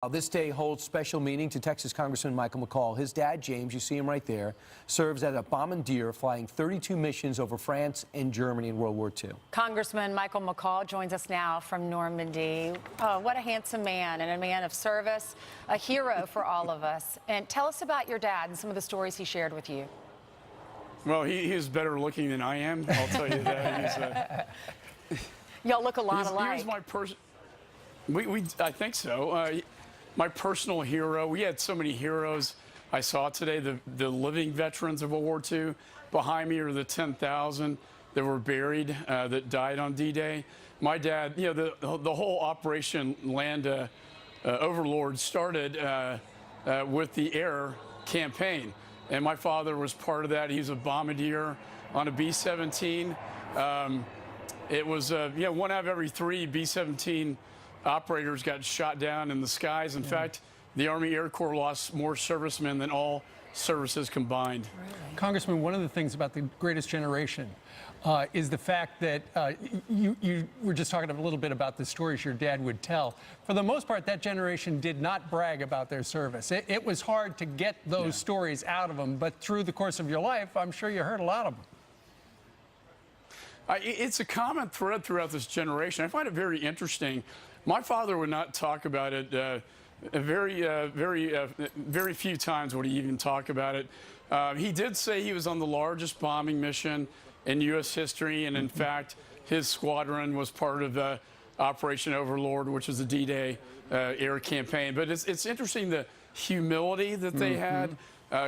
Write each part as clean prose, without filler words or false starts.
This day holds special meaning to Texas Congressman Michael McCaul. His dad, James, you see him right there, serves as a bombardier flying 32 missions over France and Germany in World War II. Congressman Michael McCaul joins us now from Normandy. Oh, what a handsome man and a man of service, a hero for all of us. And tell us about your dad and some of the stories he shared with you. Well, he is better looking than I am, I'll tell you that. Y'all look a lot alike. He was my person. I think so. My personal hero. We had so many heroes I saw today, the living veterans of World War II. Behind me are the 10,000 that were buried, that died on D-Day. My dad, you know, the whole Operation Land Overlord started with the air campaign. And my father was part of that. He was a bombardier on a B-17. It was, one out of every 3 B-17 operators got shot down in the skies. In fact, the Army Air Corps lost more servicemen than all services combined. Really? Congressman, one of the things about the greatest generation is the fact that you were just talking a little bit about the stories your dad would tell. For the most part, that generation did not brag about their service. It was hard to get those stories out of them, but through the course of your life, I'm sure you heard a lot of them. It's a common thread throughout this generation. I find it very interesting. My father would not talk about it. Very few times would he even talk about it. He did say he was on the largest bombing mission in U.S. history, and in fact, his squadron was part of the Operation Overlord, which was the D-Day air campaign. But it's interesting the humility that they had.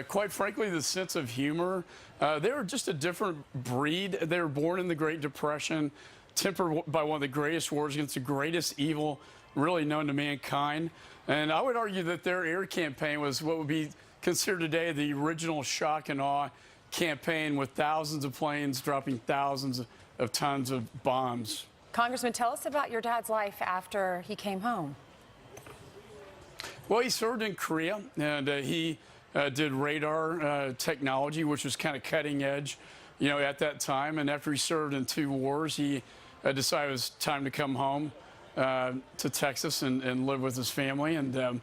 Quite frankly, the sense of humor. They were just a different breed. They were born in the Great Depression, tempered by one of the greatest wars against the greatest evil really known to mankind. And I would argue that their air campaign was what would be considered today the original shock and awe campaign, with thousands of planes dropping thousands of tons of bombs. Congressman, tell us about your dad's life after he came home. Well, he served in Korea, and he did radar technology, which was kind of cutting edge, you know, at that time. And after he served in 2 wars, he decided it was time to come home to Texas and live with his family. And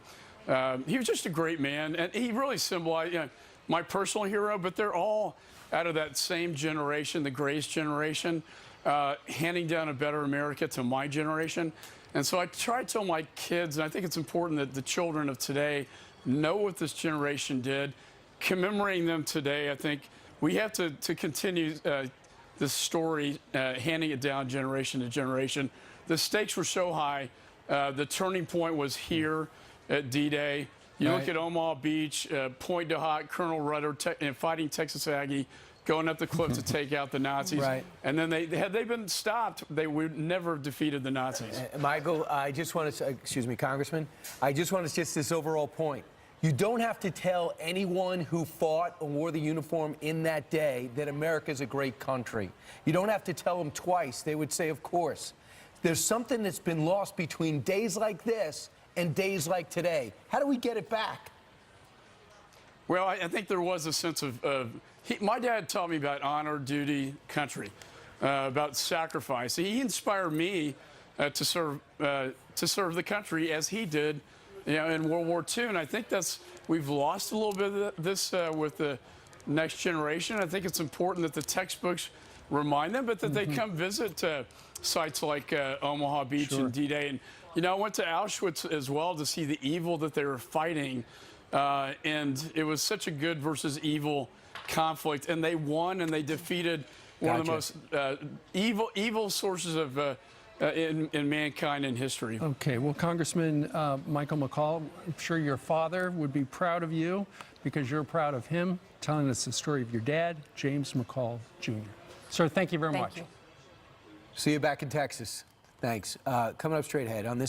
he was just a great man, and he really symbolized, you know, my personal hero. But they're all out of that same generation, the greatest generation, handing down a better America to my generation. And so I try to tell my kids, and I think it's important that the children of today know what this generation did. Commemorating them today, I think we have to continue this story, handing it down generation to generation. The stakes were so high. The turning point was here at D-Day. You look at Omaha Beach, Point du Hoc, Colonel Rudder, fighting Texas Aggie, going up the cliff to take out the Nazis. And then had they been stopped, they would never have defeated the Nazis. Michael, I just want to, excuse me, Congressman, I just want to just this overall point. You don't have to tell anyone who fought or wore the uniform in that day that America's a great country. You don't have to tell them twice. They would say, of course. There's something that's been lost between days like this and days like today. How do we get it back? Well, I think there was a sense of my dad taught me about honor, duty, country, about sacrifice. He inspired me to serve the country as he did, you know, in World War II. And I think we've lost a little bit of this with the next generation. I think it's important that the textbooks remind them, but that they come visit sites like Omaha Beach and D-Day. And, you know, I went to Auschwitz as well to see the evil that they were fighting. And it was such a good versus evil conflict. And they won, and they defeated one of the most evil sources of in mankind in history. Okay, well, Congressman Michael McCaul, I'm sure your father would be proud of you because you're proud of him, telling us the story of your dad, James McCaul, Jr. Sir, thank you very much. See you back in Texas. Thanks. Coming up straight ahead on this.